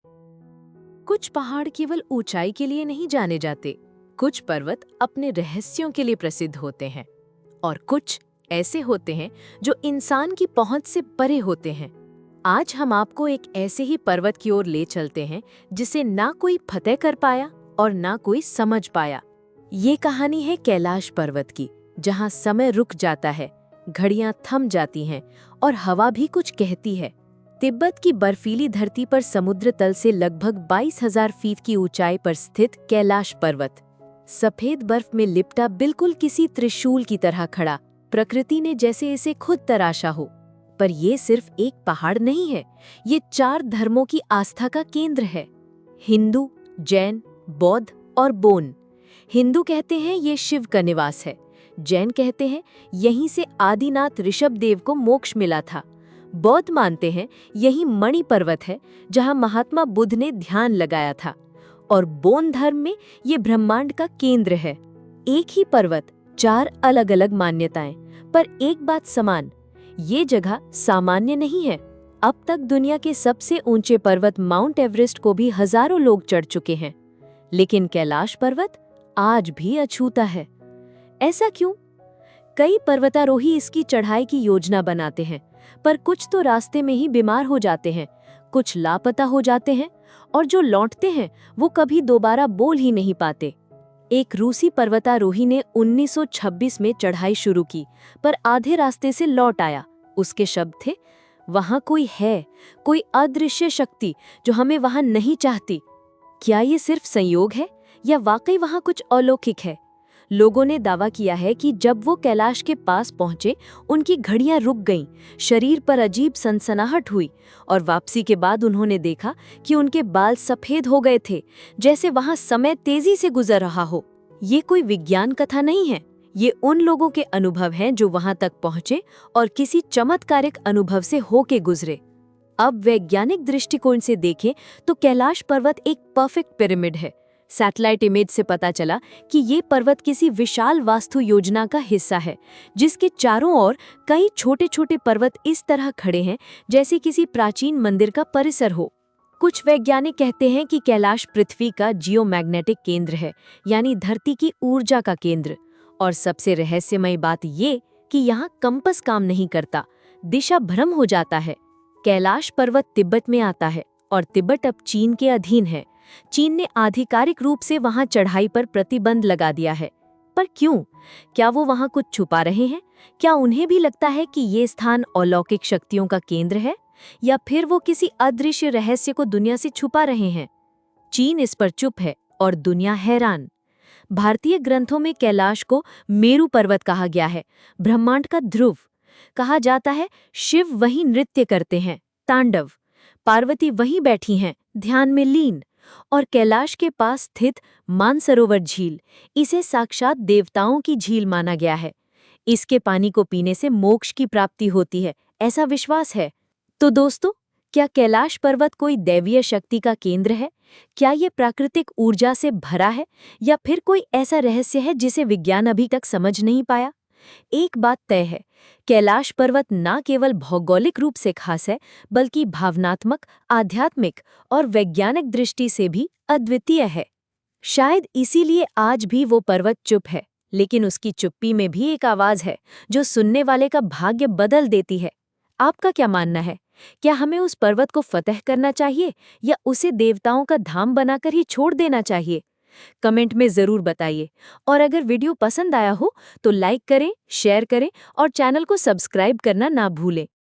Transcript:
कुछ पहाड़ केवल ऊंचाई के लिए नहीं जाने जाते, कुछ पर्वत अपने रहस्यों के लिए प्रसिद्ध होते हैं और कुछ ऐसे होते हैं जो इंसान की पहुंच से परे होते हैं। आज हम आपको एक ऐसे ही पर्वत की ओर ले चलते हैं जिसे ना कोई फतेह कर पाया और ना कोई समझ पाया। ये कहानी है कैलाश पर्वत की, जहां समय रुक जाता है, घड़ियां थम जाती हैं और हवा भी कुछ कहती है। तिब्बत की बर्फीली धरती पर समुद्र तल से लगभग 22,000 फीट की ऊंचाई पर स्थित कैलाश पर्वत, सफेद बर्फ में लिपटा बिल्कुल किसी त्रिशूल की तरह खड़ा, प्रकृति ने जैसे इसे खुद तराशा हो। पर ये सिर्फ एक पहाड़ नहीं है, ये 4 धर्मों की आस्था का केंद्र है। हिंदू, जैन, बौद्ध और बोन। हिंदू कहते हैं ये शिव का निवास है। जैन कहते हैं यहीं से आदिनाथ ऋषभदेव को मोक्ष मिला था। बौद्ध मानते हैं यही मणि पर्वत है जहां महात्मा बुद्ध ने ध्यान लगाया था। और बोन धर्म में ये ब्रह्मांड का केंद्र है। एक ही पर्वत, 4 अलग-अलग मान्यताएं, पर एक बात समान, ये जगह सामान्य नहीं है। अब तक दुनिया के सबसे ऊंचे पर्वत माउंट एवरेस्ट को भी हजारों लोग चढ़ चुके हैं, लेकिन कैलाश पर्वत आज भी अछूता है। ऐसा क्यों? कई पर्वतारोही इसकी चढ़ाई की योजना बनाते हैं, पर कुछ तो रास्ते में ही बीमार हो जाते हैं, कुछ लापता हो जाते हैं और जो लौटते हैं वो कभी दोबारा बोल ही नहीं पाते। एक रूसी पर्वतारोही ने 1926 में चढ़ाई शुरू की, पर आधे रास्ते से लौट आया। उसके शब्द थे, वहां कोई है, कोई अदृश्य शक्ति जो हमें वहां नहीं चाहती। क्या ये सिर्फ संयोग है या वाकई वहां कुछ अलौकिक है? लोगों ने दावा किया है कि जब वो कैलाश के पास पहुंचे, उनकी घड़ियां रुक गईं, शरीर पर अजीब सनसनाहट हुई और वापसी के बाद उन्होंने देखा कि उनके बाल सफेद हो गए थे, जैसे वहां समय तेजी से गुजर रहा हो। ये कोई विज्ञान कथा नहीं है, ये उन लोगों के अनुभव हैं जो वहां तक पहुंचे और किसी चमत्कारिक अनुभव से होके गुजरे। अब वैज्ञानिक दृष्टिकोण से देखें तो कैलाश पर्वत एक परफेक्ट पिरामिड है। सैटेलाइट इमेज से पता चला कि ये पर्वत किसी विशाल वास्तु योजना का हिस्सा है, जिसके चारों ओर कई छोटे छोटे पर्वत इस तरह खड़े हैं जैसे किसी प्राचीन मंदिर का परिसर हो। कुछ वैज्ञानिक कहते हैं कि कैलाश पृथ्वी का जियोमैग्नेटिक केंद्र है, यानी धरती की ऊर्जा का केंद्र। और सबसे रहस्यमय बात ये कि यहाँ कंपास काम नहीं करता, दिशा भ्रम हो जाता है। कैलाश पर्वत तिब्बत में आता है और तिब्बत अब चीन के अधीन है। चीन ने आधिकारिक रूप से वहां चढ़ाई पर प्रतिबंध लगा दिया है। पर क्यों? क्या वो वहां कुछ छुपा रहे हैं? क्या उन्हें भी लगता है कि ये स्थान अलौकिक शक्तियों का केंद्र है, या फिर वो किसी अदृश्य रहस्य को दुनिया से छुपा रहे हैं? चीन इस पर चुप है और दुनिया हैरान। भारतीय ग्रंथों में कैलाश को मेरु पर्वत कहा गया है, ब्रह्मांड का ध्रुव। कहा जाता है शिव वहीं नृत्य करते हैं, तांडव। पार्वती वहीं बैठी हैं, ध्यान में लीन। और कैलाश के पास स्थित मानसरोवर झील, इसे साक्षात देवताओं की झील माना गया है। इसके पानी को पीने से मोक्ष की प्राप्ति होती है, ऐसा विश्वास है। तो दोस्तों, क्या कैलाश पर्वत कोई दैवीय शक्ति का केंद्र है? क्या ये प्राकृतिक ऊर्जा से भरा है, या फिर कोई ऐसा रहस्य है जिसे विज्ञान अभी तक समझ नहीं पाया? एक बात तय है, कैलाश पर्वत ना केवल भौगोलिक रूप से खास है, बल्कि भावनात्मक, आध्यात्मिक और वैज्ञानिक दृष्टि से भी अद्वितीय है। शायद इसीलिए आज भी वो पर्वत चुप है, लेकिन उसकी चुप्पी में भी एक आवाज है जो सुनने वाले का भाग्य बदल देती है। आपका क्या मानना है? क्या हमें उस पर्वत को फतह करना चाहिए, या उसे देवताओं का धाम बनाकर ही छोड़ देना चाहिए? कमेंट में जरूर बताइए। और अगर वीडियो पसंद आया हो तो लाइक करें, शेयर करें और चैनल को सब्सक्राइब करना ना भूलें।